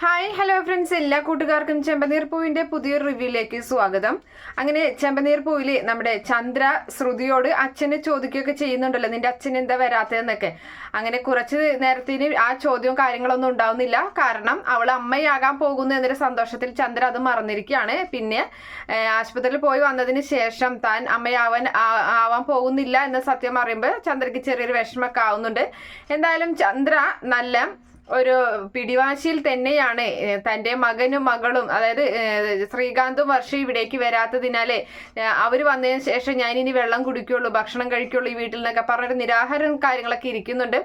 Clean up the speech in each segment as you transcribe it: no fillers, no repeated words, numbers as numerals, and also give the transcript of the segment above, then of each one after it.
Hi hello friends, എല്ലാ കൂട്ടുകാർക്കും ചെമ്പനീർ പൂവിന്റെ പുതിയൊരു റിവ്യൂയിലേക്ക് സ്വാഗതം. അങ്ങനെ ചെമ്പനീർ പൂവില് നമ്മുടെ ചന്ദ്ര ശ്രുതിയോട് അച്ഛനെ ചോദിക്കുകയൊക്കെ ചെയ്യുന്നുണ്ടല്ലോ, നിന്റെ അച്ഛൻ എന്താ വരാത്തതെന്നൊക്കെ. അങ്ങനെ കുറച്ച് നേരത്തിന് ആ ചോദ്യവും കാര്യങ്ങളൊന്നും ഉണ്ടാവുന്നില്ല. കാരണം അവൾ അമ്മയാകാൻ പോകുന്നു എന്നൊരു സന്തോഷത്തിൽ ചന്ദ്ര അത് മറന്നിരിക്കുകയാണ്. പിന്നെ ആശുപത്രിയിൽ പോയി വന്നതിന് ശേഷം താൻ ആവാൻ പോകുന്നില്ല എന്ന സത്യം അറിയുമ്പോൾ ചന്ദ്രയ്ക്ക് ചെറിയൊരു വിഷമമൊക്കെ ആവുന്നുണ്ട്. എന്തായാലും ചന്ദ്ര നല്ല ഒരു പിടിവാശിയിൽ തന്നെയാണ് തൻ്റെ മകനും മകളും, അതായത് ശ്രീകാന്തും വർഷയും ഇവിടേക്ക് വരാത്തതിനാലേ അവർ വന്നതിന് ശേഷം ഞാനിനി വെള്ളം കുടിക്കുള്ളൂ, ഭക്ഷണം കഴിക്കുള്ളൂ ഈ വീട്ടിൽ നിന്നൊക്കെ പറഞ്ഞൊരു നിരാഹാരം കാര്യങ്ങളൊക്കെ ഇരിക്കുന്നുണ്ട്.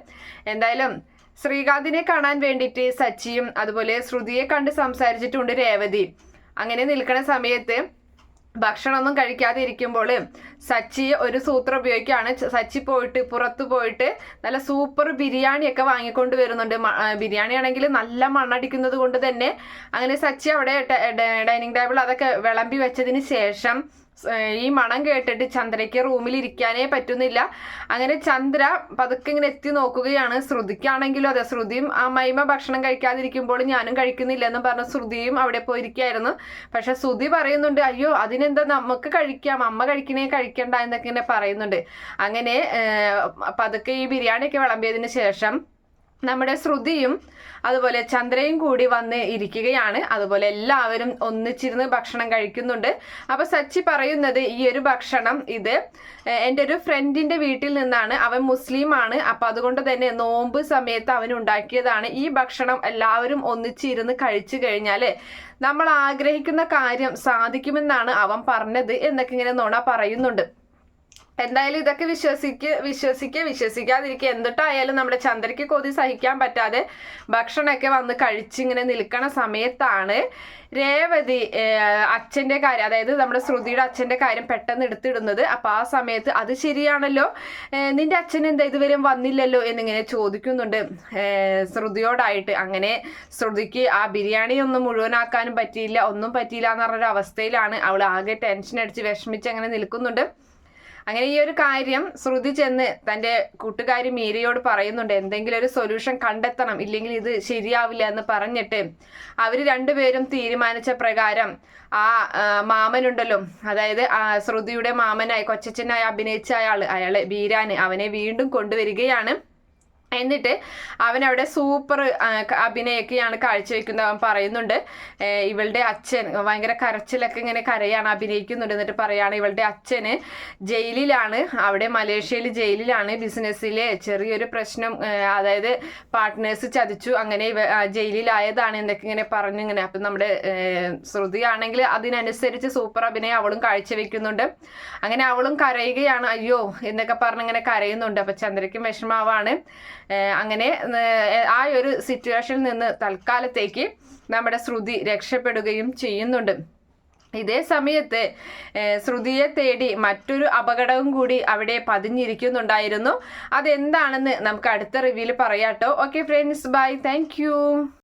എന്തായാലും ശ്രീകാന്തിനെ കാണാൻ വേണ്ടിയിട്ട് സച്ചിയും അതുപോലെ ശ്രുതിയെ കണ്ട് സംസാരിച്ചിട്ടുണ്ട് രേവതി. അങ്ങനെ നിൽക്കുന്ന സമയത്ത് ഭക്ഷണമൊന്നും കഴിക്കാതെ ഇരിക്കുമ്പോൾ സച്ചി ഒരു സൂത്രം ഉപയോഗിക്കുകയാണ്. സച്ചി പോയിട്ട് പുറത്തു പോയിട്ട് നല്ല സൂപ്പർ ബിരിയാണിയൊക്കെ വാങ്ങിക്കൊണ്ട് വരുന്നുണ്ട്. ബിരിയാണി ആണെങ്കിൽ നല്ല മണ്ണടിക്കുന്നത് കൊണ്ട് തന്നെ അങ്ങനെ സച്ചി അവിടെ ഡൈനിങ് ടേബിൾ അതൊക്കെ വിളമ്പി വെച്ചതിന് ശേഷം ഈ മണം കേട്ടിട്ട് ചന്ദ്രയ്ക്ക് റൂമിൽ ഇരിക്കാനേ പറ്റുന്നില്ല. അങ്ങനെ ചന്ദ്ര പതുക്കെ ഇങ്ങനെ എത്തി നോക്കുകയാണ്. ശ്രുതിക്കാണെങ്കിലും അതെ, ശ്രുതിയും അമ്മയിമ്മ ഭക്ഷണം കഴിക്കാതിരിക്കുമ്പോൾ ഞാനും കഴിക്കുന്നില്ല എന്ന് പറഞ്ഞ ശ്രുതിയും അവിടെ പോയിരിക്കായിരുന്നു. പക്ഷെ ശ്രുതി പറയുന്നുണ്ട്, അയ്യോ അതിനെന്താ നമുക്ക് കഴിക്കാം, അമ്മ കഴിക്കണേ കഴിക്കണ്ട എന്നൊക്കെ ഇങ്ങനെ പറയുന്നുണ്ട്. അങ്ങനെ പതുക്കെ ഈ ബിരിയാണിയൊക്കെ വിളമ്പിയതിന് ശേഷം നമ്മുടെ ശ്രുതിയും അതുപോലെ ചന്ദ്രയും കൂടി വന്ന് ഇരിക്കുകയാണ്. അതുപോലെ എല്ലാവരും ഒന്നിച്ചിരുന്ന് ഭക്ഷണം കഴിക്കുന്നുണ്ട്. അപ്പൊ സച്ചി പറയുന്നത്, ഈ ഒരു ഭക്ഷണം ഇത് എൻ്റെ ഒരു ഫ്രണ്ടിന്റെ വീട്ടിൽ നിന്നാണ്, അവൻ മുസ്ലിം ആണ്, അപ്പൊ അതുകൊണ്ട് തന്നെ നോമ്പ് സമയത്ത് അവൻ ഉണ്ടാക്കിയതാണ്. ഈ ഭക്ഷണം എല്ലാവരും ഒന്നിച്ചിരുന്ന് കഴിച്ചു കഴിഞ്ഞാല് നമ്മൾ ആഗ്രഹിക്കുന്ന കാര്യം സാധിക്കുമെന്നാണ് അവൻ പറഞ്ഞത് എന്നൊക്കെ ഇങ്ങനെ നുണ പറയുന്നുണ്ട്. എന്തായാലും ഇതൊക്കെ വിശ്വസിക്കാതിരിക്കുക. എന്തിട്ടായാലും നമ്മുടെ ചന്ദ്രയ്ക്ക് കൊതി സഹിക്കാൻ പറ്റാതെ ഭക്ഷണമൊക്കെ വന്ന് കഴിച്ചിങ്ങനെ നിൽക്കണ സമയത്താണ് രേവതി അച്ഛൻ്റെ കാര്യം, അതായത് നമ്മുടെ ശ്രുതിയുടെ അച്ഛൻ്റെ കാര്യം പെട്ടെന്ന് എടുത്തിടുന്നത്. അപ്പൊ ആ സമയത്ത് അത് ശരിയാണല്ലോ, നിന്റെ അച്ഛൻ എന്താ ഇതുവരെ വന്നില്ലല്ലോ എന്നിങ്ങനെ ചോദിക്കുന്നുണ്ട് ശ്രുതിയോടായിട്ട്. അങ്ങനെ ശ്രുതിക്ക് ആ ബിരിയാണി ഒന്നും മുഴുവനാക്കാനും പറ്റിയില്ല, ഒന്നും പറ്റിയില്ല എന്ന് പറഞ്ഞൊരു അവസ്ഥയിലാണ്. അവൾ ആകെ ടെൻഷൻ അടിച്ച് വിഷമിച്ച് അങ്ങനെ നിൽക്കുന്നുണ്ട്. അങ്ങനെ ഈ ഒരു കാര്യം ശ്രുതി ചെന്ന് തൻ്റെ കൂട്ടുകാരി മീരയോട് പറയുന്നുണ്ട്, എന്തെങ്കിലും ഒരു സൊല്യൂഷൻ കണ്ടെത്തണം, ഇല്ലെങ്കിൽ ഇത് ശരിയാവില്ല എന്ന് പറഞ്ഞിട്ട് അവർ രണ്ടുപേരും തീരുമാനിച്ച പ്രകാരം ആ മാമനുണ്ടല്ലോ, അതായത് ശ്രുതിയുടെ മാമനായി കൊച്ചച്ഛനായി അഭിനയിച്ച അയാളെ ബീരാന്, അവനെ വീണ്ടും കൊണ്ടുവരികയാണ്. എന്നിട്ട് അവൻ അവിടെ സൂപ്പർ അഭിനയൊക്കെയാണ് കാഴ്ചവെക്കുന്നത്. അവൻ പറയുന്നുണ്ട്, ഇവളുടെ അച്ഛൻ ഭയങ്കര കരച്ചിലൊക്കെ ഇങ്ങനെ കരയാണ്, അഭിനയിക്കുന്നുണ്ട്. എന്നിട്ട് പറയാണ്, ഇവളുടെ അച്ഛന് ജയിലിലാണ്, അവിടെ മലേഷ്യയിൽ ജയിലിലാണ്, ബിസിനസ്സിലെ ചെറിയൊരു പ്രശ്നം, അതായത് പാർട്ട്നേഴ്സ് ചതിച്ചു, അങ്ങനെ ജയിലിലായതാണ് എന്നൊക്കെ ഇങ്ങനെ പറഞ്ഞു. ഇങ്ങനെ അപ്പം നമ്മുടെ ശ്രുതി ആണെങ്കിൽ അതിനനുസരിച്ച് സൂപ്പർ അഭിനയം അവളും കാഴ്ചവെക്കുന്നുണ്ട്. അങ്ങനെ അവളും കരയുകയാണ്, അയ്യോ എന്നൊക്കെ പറഞ്ഞ് ഇങ്ങനെ കരയുന്നുണ്ട്. അപ്പൊ ചന്ദ്രയ്ക്കും വിഷമാവാണ്. അങ്ങനെ ആ ഒരു സിറ്റുവേഷനിൽ നിന്ന് തൽക്കാലത്തേക്ക് നമ്മുടെ ശ്രുതി രക്ഷപ്പെടുകയും ചെയ്യുന്നുണ്ട്. ഇതേ സമയത്ത് ശ്രുതിയെ തേടി മറ്റൊരു അപകടവും കൂടി അവിടെ പതിഞ്ഞിരിക്കുന്നുണ്ടായിരുന്നു. അതെന്താണെന്ന് നമുക്ക് അടുത്ത റിവ്യൂവിൽ പറയാട്ടോ. Okay friends, by, thank